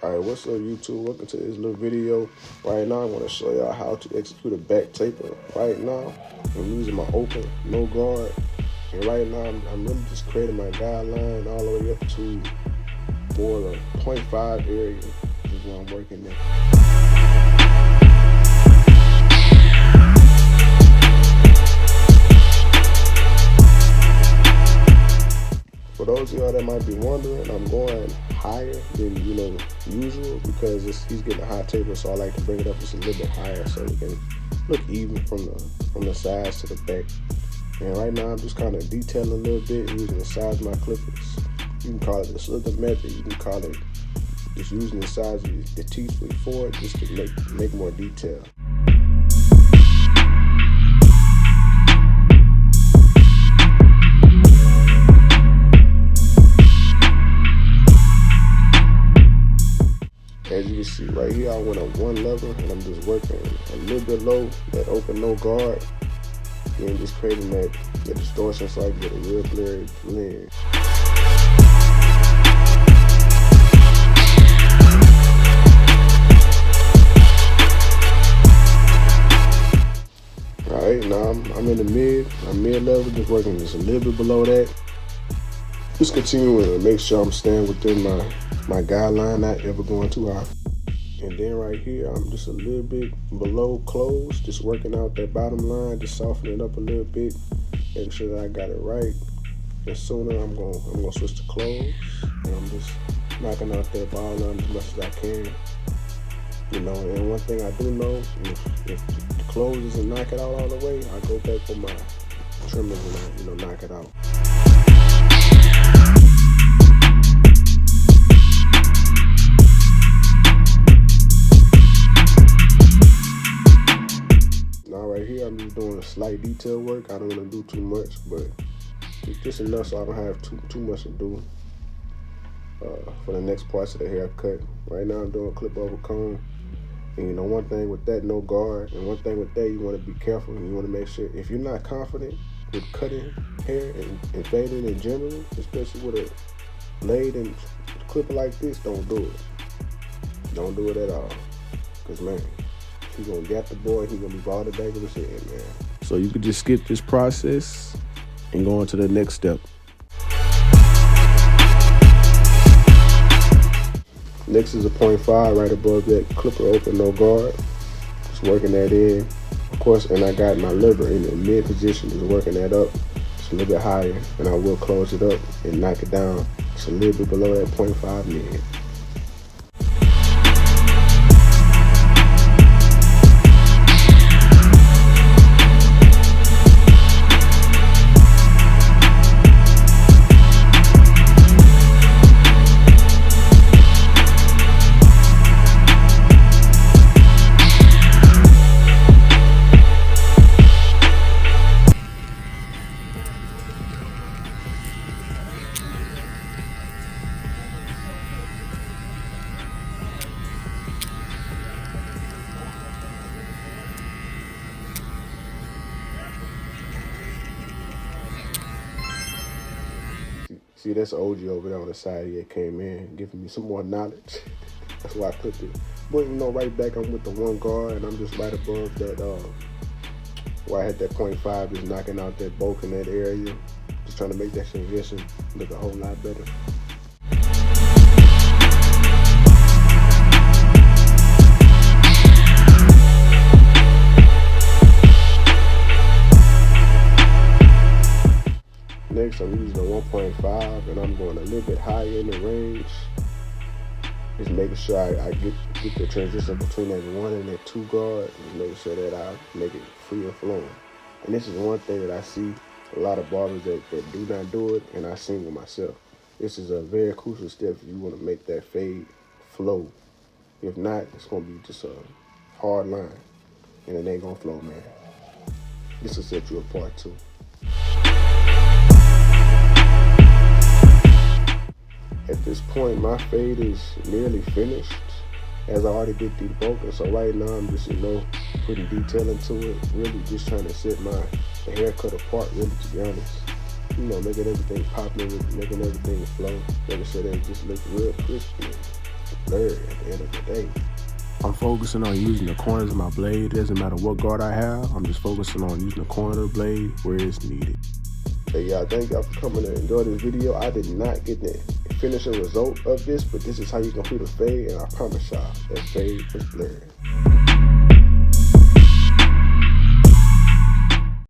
Alright, what's up YouTube? Welcome to this little video. Right now I want to show y'all how to execute a back taper. Right now I'm using my open, no guard. And right now I'm really just creating my guideline all the way up to more the 0.5 area is where I'm working at. For those of y'all that might be wondering, I'm going higher than usual because he's getting a high taper, so I like to bring it up just a little bit higher so it can look even from the sides to the back. And right now I'm just kind of detailing a little bit using the size of my clippers. You can call it the slither method. You can call it just using the size of the T-split for it just to make more detail. As you can see right here, I went on one level and I'm just working a little bit low, that open no guard, and just creating that distortion so I can get a real blurry lens. Alright, now I'm in the mid level, just working just a little bit below that. Just continuing to make sure I'm staying within my guideline, not ever going too high. And then right here, I'm just a little bit below close, just working out that bottom line, just softening it up a little bit, making sure that I got it right. And sooner I'm gonna switch to close, and I'm just knocking out that ball line as much as I can. And one thing I do know, if the close doesn't knock it out all the way, I go back for my trimmers and I knock it out. Right here, I'm just doing a slight detail work. I don't want to do too much, but it's just enough so I don't have too much to do for the next parts of the haircut. Right now, I'm doing a clip over comb. And one thing with that, no guard, and one thing with that, you want to be careful and you want to make sure if you're not confident with cutting hair and fading in general, especially with a blade and clipper like this, don't do it. Don't do it at all, because man, he's gonna get the boy, he's gonna be bald the back of his head, man. So you could just skip this process and go on to the next step. Next is a 0.5 right above that clipper open, no guard. Just working that in. Of course, and I got my lever in the mid position, just working that up. Just a little bit higher, and I will close it up and knock it down just a little bit below that 0.5 mid. See, that's OG over there on the side here came in, giving me some more knowledge. That's why I clipped it. But right back, I'm with the one guard, and I'm just right above that, where I had that 0.5, just knocking out that bulk in that area. Just trying to make that transition look a whole lot better. Next, I'm using a 1.5, and I'm going a little bit higher in the range. Just making sure I get the transition between that 1 and that 2 guard, just making sure that I make it free and flowing. And this is one thing that I see a lot of barbers that do not do it, and I've seen with myself. This is a very crucial step if you want to make that fade flow. If not, it's going to be just a hard line, and it ain't going to flow, man. This will set you apart too. At this point, my fade is nearly finished, as I already did the bulk, and so right now I'm just, putting detail into it, really just trying to set the haircut apart, really, to be honest. Making everything pop, making everything flow, making sure that it just looks real crispy. blurry at the end of the day. I'm focusing on using the corners of my blade. It doesn't matter what guard I have. I'm just focusing on using the corner of the blade where it's needed. Hey y'all, thank y'all for coming to enjoy this video. I did not get the finishing result of this, but this is how you complete a fade, and I promise y'all that fade was blurry.